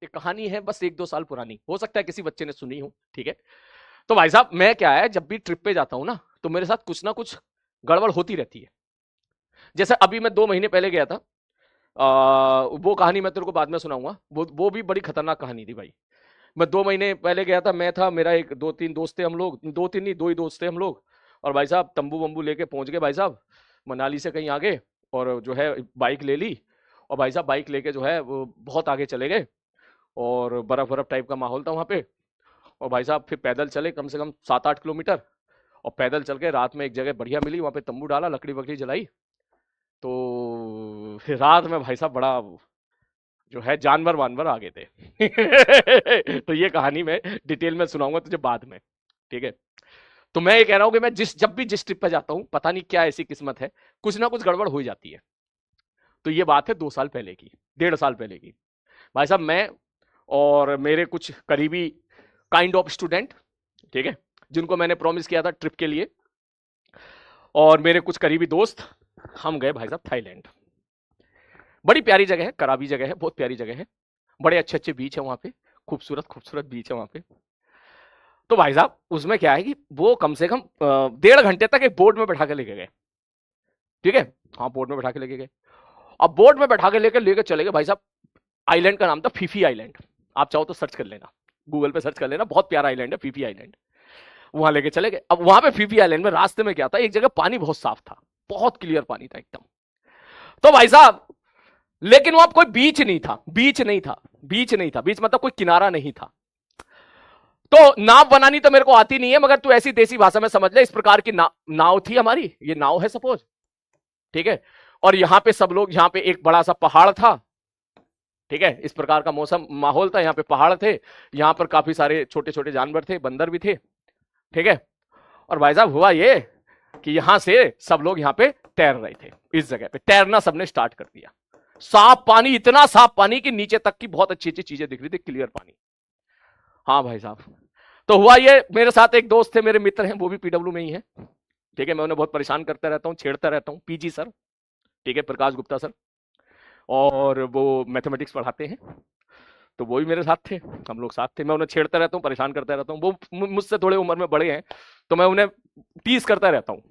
एक कहानी है बस 1-2 साल पुरानी, हो सकता है किसी बच्चे ने सुनी हो, ठीक है। तो भाई साहब मैं क्या है, जब भी ट्रिप पे जाता हूं ना तो मेरे साथ कुछ ना कुछ गड़बड़ होती रहती है। जैसे अभी मैं 2 महीने पहले गया था, वो कहानी मैं तेरे को बाद में सुनाऊंगा, वो भी बड़ी खतरनाक कहानी थी भाई। मैं 2 महीने पहले गया था, मैं था, मेरा एक 2-3 दोस्त थे, हम लोग 2-3 नहीं, 2 ही दोस्त थे हम लोग। और भाई साहब तंबू वंबू लेके पहुंच गए भाई साहब, मनाली से कहीं आगे। और जो है बाइक ले ली, और भाई साहब बाइक लेके जो है वो बहुत आगे चले गए। और बर्फ बर्फ टाइप का माहौल था वहाँ पे। और भाई साहब फिर पैदल चले कम से कम 7-8 किलोमीटर। और पैदल चल के रात में एक जगह बढ़िया मिली, वहाँ पे तंबू डाला, लकड़ी वकड़ी जलाई। तो फिर रात में भाई साहब बड़ा जो है जानवर वानवर आ गए थे। तो ये कहानी मैं डिटेल में सुनाऊंगा तुझे बाद में, ठीक है। तो मैं ये कह रहा हूं कि मैं जब भी जिस ट्रिप पे जाता हूं, पता नहीं क्या ऐसी किस्मत है, कुछ ना कुछ गड़बड़ हो ही जाती है। तो ये बात है 2 साल पहले की, 1.5 साल पहले की। भाई साहब मैं और मेरे कुछ करीबी काइंड ऑफ स्टूडेंट, ठीक है, जिनको मैंने प्रॉमिस किया था ट्रिप के लिए, और मेरे कुछ करीबी दोस्त, हम गए भाई साहब थाईलैंड। बड़ी प्यारी जगह है, कराबी जगह है, बहुत प्यारी जगह है। बड़े अच्छे अच्छे बीच है वहां पे, खूबसूरत खूबसूरत बीच है वहां पे। तो भाई साहब उसमें क्या है कि वो कम से कम 1.5 घंटे तक एक बोर्ड में बैठा के लेके गए, ठीक है। हाँ बोर्ड में बैठा के लेके गए। अब बोर्ड में बैठा के लेके लेके चले गए भाई साहब। आइलैंड का नाम था फीफी आइलैंड। आप चाहो तो सर्च कर लेना, गूगल पे सर्च कर लेना, बहुत प्यारा आइलैंड है फीफी आइलैंड। वहां लेके चले गए। अब वहां पे फीफी आइलैंड में रास्ते में क्या था, एक जगह पानी बहुत साफ था, बहुत क्लियर पानी था एकदम। तो भाई साहब लेकिन वहां कोई बीच नहीं था, बीच नहीं था, बीच नहीं था, बीच मतलब कोई किनारा नहीं था। तो नाव बनानी तो मेरे को आती नहीं है, मगर तू ऐसी देसी भाषा में समझ ले, इस प्रकार की नाव थी हमारी, ये नाव है सपोज, ठीक है। और यहां पे सब लोग, यहां पे एक बड़ा सा पहाड़ था, ठीक है, इस प्रकार का मौसम माहौल था, यहाँ पे पहाड़ थे, यहाँ पर काफी सारे छोटे छोटे जानवर थे, बंदर भी थे, ठीक है। और भाई साहब हुआ ये कि यहां से सब लोग यहाँ पे तैर रहे थे, इस जगह पे तैरना सबने स्टार्ट कर दिया। साफ पानी, इतना साफ पानी कि नीचे तक की बहुत अच्छी अच्छी चीजें दिख रही थी, क्लियर पानी। हाँ भाई साहब। तो हुआ ये, मेरे साथ एक दोस्त थे, मेरे मित्र हैं, वो भी पीडब्ल्यू में ही है, ठीक है। मैं उन्हें बहुत परेशान करता रहता हूँ, छेड़ता रहता हूँ, पीजी सर, ठीक है, प्रकाश गुप्ता सर। और वो मैथमेटिक्स पढ़ाते हैं, तो वो भी मेरे साथ थे, हम लोग साथ थे। मैं उन्हें छेड़ता रहता हूँ, परेशान करता रहता हूँ। वो मुझसे थोड़े उम्र में बड़े हैं, तो मैं उन्हें टीज करता रहता हूँ,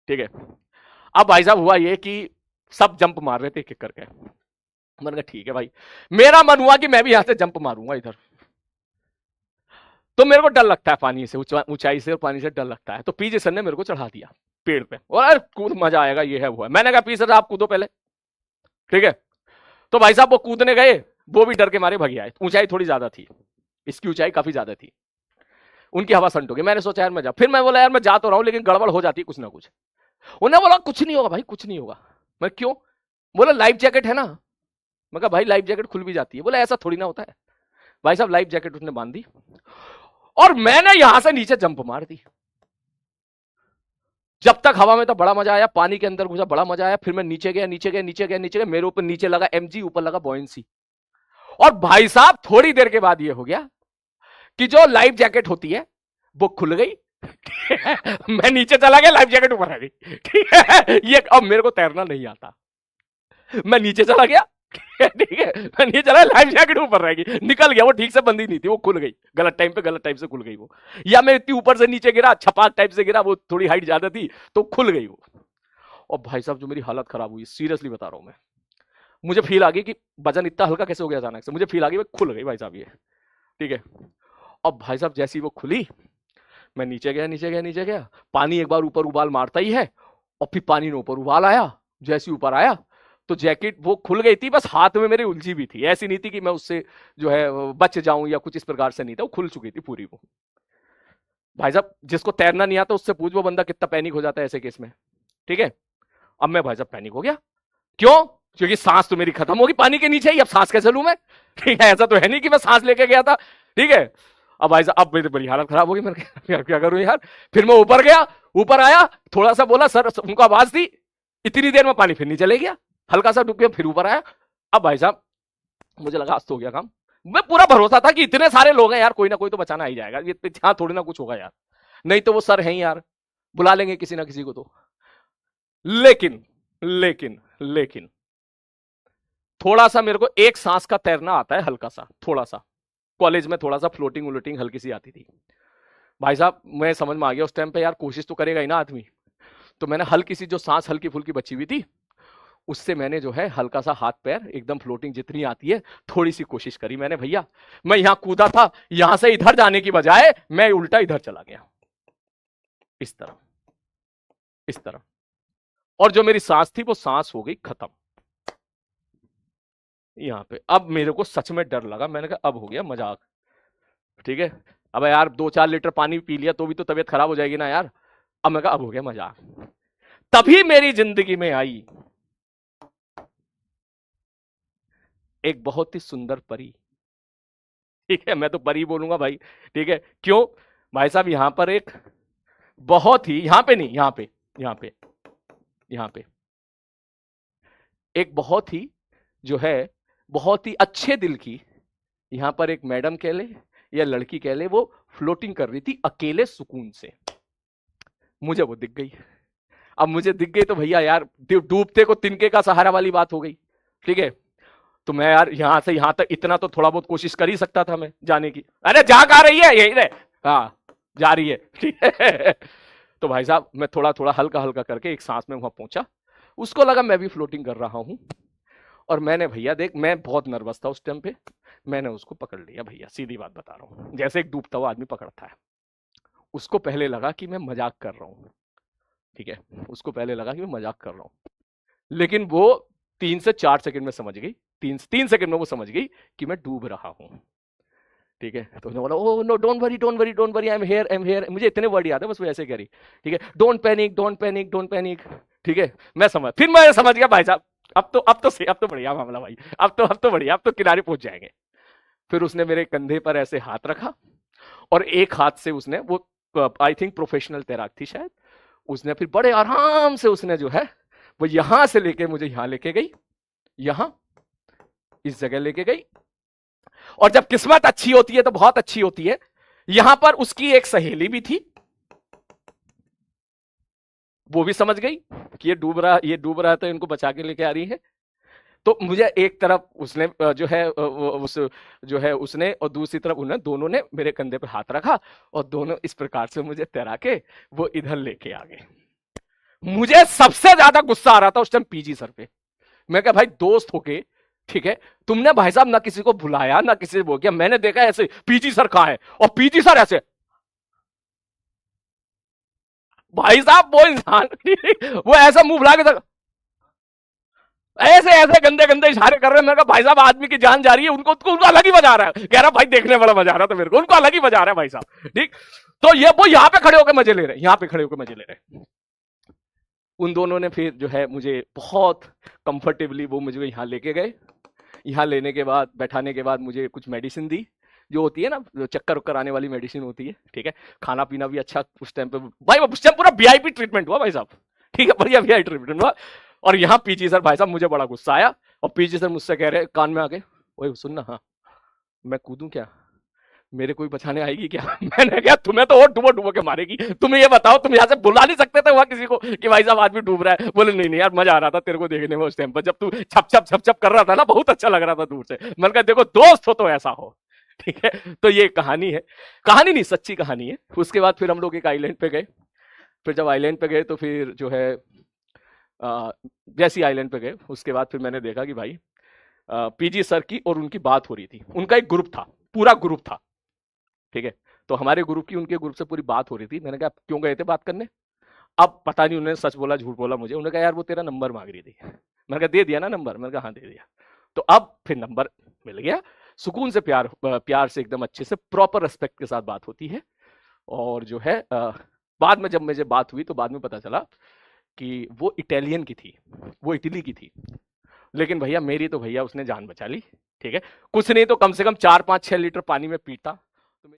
ठीक है। अब भाई साहब हुआ ये कि सब जंप मार रहे थे एक एक करके। मैंने कहा ठीक है भाई, मेरा मन हुआ कि मैं भी यहां से जंप मारूंगा इधर। तो मेरे को डर लगता है पानी से, ऊंचाई से और पानी से डर लगता है। तो पीजे सर ने मेरे को चढ़ा दिया पेड़ पे, और अरे कूद, मजा आएगा, ये है वो है। मैंने कहा पीजे सर आप कूदो पहले, ठीक है। तो भाई साहब वो कूदने गए, वो भी डर के मारे भग आए। ऊंचाई थोड़ी ज्यादा थी, इसकी ऊंचाई काफी ज्यादा थी, उनकी हवा संट हो गई। मैंने सोचा यार मैं जा, फिर मैं बोला यार मैं जा तो रहा हूं लेकिन गड़बड़ हो जाती है कुछ ना कुछ। उन्हें बोला कुछ नहीं होगा भाई, कुछ नहीं होगा। मैं क्यों? बोला लाइफ जैकेट है ना। मैं कहा भाई लाइफ जैकेट खुल भी जाती है। बोला ऐसा थोड़ी ना होता है। भाई साहब लाइफ जैकेट उसने बांध दी, और मैंने यहां से नीचे जंप मार दी। जब तक हवा में था बड़ा मजा आया, पानी के अंदर घुसा बड़ा मजा आया। फिर मैं नीचे गया, नीचे गया, नीचे गया, नीचे गया, मेरे ऊपर नीचे लगा एमजी, ऊपर लगा बॉयंसी। और भाई साहब थोड़ी देर के बाद ये हो गया कि जो लाइफ जैकेट होती है वो खुल गई। मैं नीचे चला गया, लाइफ जैकेट ऊपर आ गई, ठीक है। ये अब मेरे को तैरना नहीं आता, मैं नीचे चला गया, ठीक है, मैं नीचे चला, लाइफ जैकेट ऊपर रह गई, निकल गया। वो ठीक से बंदी नहीं थी, वो खुल गई गलत टाइम पे, गलत टाइम से खुल गई वो। या मैं इतनी ऊपर से नीचे गिरा, छपाक टाइप से गिरा, वो थोड़ी हाइट ज्यादा थी तो खुल गई वो। और भाई साहब जो मेरी हालत खराब हुई, सीरियसली बता रहा हूं मैं, मुझे फील आ गई कि वजन इतना हल्का कैसे हो गया अचानक से। मुझे फील आ गई, खुल गई भाई साहब ये, ठीक है। अब भाई साहब जैसी वो खुली, मैं नीचे गया, नीचे गया, नीचे गया। पानी एक बार ऊपर उबाल मारता ही है, और फिर पानी ने ऊपर उबाल आया। जैसे ऊपर आया तो जैकेट वो खुल गई थी, बस हाथ में मेरे उलझी भी थी, ऐसी नहीं थी कि मैं उससे जो है बच जाऊं या कुछ इस प्रकार से नहीं था, वो खुल चुकी थी पूरी वो। भाई साहब जिसको तैरना नहीं आता उससे पूछ, वो बंदा कितना पैनिक हो जाता है ऐसे केस में, ठीक है। अब मैं भाई साहब पैनिक हो गया, क्यों? क्योंकि सांस तो मेरी खत्म होगी पानी के नीचे ही, अब सांस कैसे लूं मैं, ठीक है। ऐसा तो है नहीं कि मैं सांस लेके गया था, ठीक है। अब भाई साहब अब मेरी बड़ी हालत खराब होगी, मैंने यार क्या करूं यार। फिर मैं ऊपर गया, ऊपर आया, थोड़ा सा बोला सर, उनको आवाज दी, इतनी देर में पानी फिर नहीं चले गया, हल्का सा डूब गया, फिर ऊपर आया। अब भाई साहब मुझे लगा आज तो हो गया काम। मैं पूरा भरोसा था कि इतने सारे लोग हैं यार, कोई ना कोई तो बचाना ही जाएगा, ये हाँ थोड़ी ना कुछ होगा यार, नहीं तो वो सर हैं यार, बुला लेंगे किसी ना किसी को तो। लेकिन लेकिन लेकिन थोड़ा सा मेरे को एक सांस का तैरना आता है, हल्का सा, थोड़ा सा। कॉलेज में थोड़ा सा फ्लोटिंग वोटिंग हल्की सी आती थी। भाई साहब मैं समझ में आ गया उस टाइम पे, यार कोशिश तो करेगा ही ना आदमी। तो मैंने हल्की सी जो सांस हल्की फुल्की बची हुई थी, उससे मैंने जो है हल्का सा हाथ पैर एकदम फ्लोटिंग जितनी आती है थोड़ी सी कोशिश करी मैंने भैया। मैं यहां कूदा था, यहां से इधर जाने की बजाय मैं उल्टा इधर चला गया, इस तरह, इस तरह। और जो मेरी सांस थी वो सांस हो गई खत्म यहां पे। अब मेरे को सच में डर लगा, मैंने कहा अब हो गया मजाक, ठीक है। अब यार 2-4 लीटर पानी पी लिया तो भी तो तबीयत खराब हो जाएगी ना यार। अब मैं कहा अब हो गया मजाक। तभी मेरी जिंदगी में आई एक बहुत ही सुंदर परी, ठीक है, मैं तो परी बोलूंगा भाई, ठीक है। क्यों भाई साहब, यहां पर एक बहुत ही, यहां पे नहीं, यहां पे, यहां पे, यहां पे एक बहुत ही जो है बहुत ही अच्छे दिल की, यहां पर एक मैडम कह ले या लड़की कह ले, वो फ्लोटिंग कर रही थी अकेले सुकून से। मुझे वो दिख गई। अब मुझे दिख गई तो भैया यार डूबते को तिनके का सहारा वाली बात हो गई, ठीक है। तो मैं यार यहां से यहां तक इतना तो थोड़ा बहुत कोशिश कर ही सकता था मैं जाने की। अरे जा कहां रही है, यही रहे, हाँ जा रही है, ठीक है। तो भाई साहब मैं थोड़ा थोड़ा हल्का हल्का करके एक सांस में वहां पहुंचा। उसको लगा मैं भी फ्लोटिंग कर रहा हूं, और मैंने भैया देख, मैं बहुत नर्वस था उस टाइम पे, मैंने उसको पकड़ लिया भैया, सीधी बात बता रहा हूँ, जैसे एक डूबता हुआ आदमी पकड़ता है। उसको पहले लगा कि मैं मजाक कर रहा हूँ, ठीक है, उसको पहले लगा कि मैं मजाक कर रहा हूँ, लेकिन वो 3 से 4 सेकंड में समझ गई, 3 सेकंड में वो समझ गई कि मैं डूब रहा हूँ, ठीक है। तो उसने बोला oh no don't worry don't worry don't worry, I am here, मुझे इतने वर्ड याद है बस, वो ऐसे कह रही, ठीक है, don't panic don't panic don't panic, ठीक है। फिर मैं समझ गया भाई साहब, अब तो बढ़िया मामला भाई, अब तो बढ़िया, अब तो किनारे पहुंच जाएंगे। फिर उसने मेरे कंधे पर ऐसे हाथ रखा, और एक हाथ से उसने वो, आई थिंक प्रोफेशनल तैराक थी शायद, उसने फिर बड़े आराम से उसने जो है वो यहां से लेके मुझे यहां लेके गई, यहां इस जगह लेके गई। और जब किस्मत अच्छी होती है तो बहुत अच्छी होती है, यहां पर उसकी एक सहेली भी थी, वो भी समझ गई कि ये डूब रहा है तो इनको बचा के लेके आ रही है। तो मुझे एक तरफ उसने जो है उस जो है उसने, और दूसरी तरफ उन्हें, दोनों ने मेरे कंधे पर हाथ रखा, और दोनों इस प्रकार से मुझे तैरा के वो इधर लेके आ गए। मुझे सबसे ज्यादा गुस्सा आ रहा था उस टाइम पीजी सर पे। मैं कहा भाई दोस्त होके, ठीक है, तुमने भाई साहब ना किसी को बुलाया ना किसी से वो किया, मैंने देखा ऐसे पीजी सर कहां है, और पीजी सर ऐसे, भाई साहब वो इंसान वो ऐसा मुंह बुला के ऐसे ऐसे गंदे गंदे इशारे कर रहे हैं। मैंने कहा भाई साहब आदमी की जान जा रही है, उनको अलग ही मजा आ रहा है। कह रहा भाई देखने वाला मजा आ रहा था मेरे को, उनको अलग ही मजा आ रहा है भाई साहब, ठीक। तो ये वो यहाँ पे खड़े होकर मजे ले रहे, यहाँ पे खड़े होकर मजे ले रहे। उन दोनों ने फिर जो है मुझे बहुत कंफर्टेबली वो मुझे यहाँ लेके गए। यहाँ लेने के बाद, बैठाने के बाद मुझे कुछ मेडिसिन दी, जो होती है ना, जो चक्कर उक्कर आने वाली मेडिसिन होती है, ठीक है। खाना पीना भी अच्छा उस टाइम पे भाई, उस टाइम पूरा वीआईपी ट्रीटमेंट हुआ भाई साहब, ठीक है, बढ़िया वीआईपी ट्रीटमेंट हुआ। और यहाँ पीजी सर भाई साहब, मुझे बड़ा गुस्सा आया, और पीजी सर मुझसे कह रहे कान में आके, ओए सुन ना, हाँ मैं कूदूं क्या, मेरे कोई बचाने आएगी क्या? मैंने कहा तुम्हें तो और डुबो डुबो के मारेगी, तुम ये बताओ, तुम यहाँ से बुला नहीं सकते थे वहां किसी को कि भाई साहब आदमी डूब रहा है? बोले नहीं नहीं यार, मजा आ रहा था तेरे को देखने में उस टाइम पर, जब तू छप छप छप छप कर रहा था ना, बहुत अच्छा लग रहा था दूर से। मैंने कहा देखो दोस्त हो तो ऐसा हो, ठीक है। तो ये कहानी है, कहानी नहीं सच्ची कहानी है। उसके बाद फिर हम लोग एक आइलैंड पे गए। फिर जब आइलैंड पे गए तो फिर जो है जैसी आइलैंड पे गए, उसके बाद फिर मैंने देखा कि भाई पीजी सर की और उनकी बात हो रही थी। उनका एक ग्रुप था, पूरा ग्रुप था, ठीक है। तो हमारे ग्रुप की उनके ग्रुप से पूरी बात हो रही थी। मैंने कहा क्यों गए थे बात करने? अब पता नहीं उन्होंने सच बोला झूठ बोला मुझे। उन्होंने कहा यार वो तेरा नंबर मांग रही थी। मैंने कहा दे दिया ना नंबर? मैंने कहा हाँ दे दिया। तो अब फिर नंबर मिल गया, सुकून से, प्यार से, एकदम अच्छे से, प्रॉपर रिस्पेक्ट के साथ बात होती है। और जो है बाद में जब मुझे बात हुई तो बाद में पता चला कि वो इटालियन की थी, वो इटली की थी। लेकिन भैया मेरी तो भैया उसने जान बचा ली, ठीक है। कुछ नहीं तो कम से कम 4-5-6 लीटर पानी में पीता,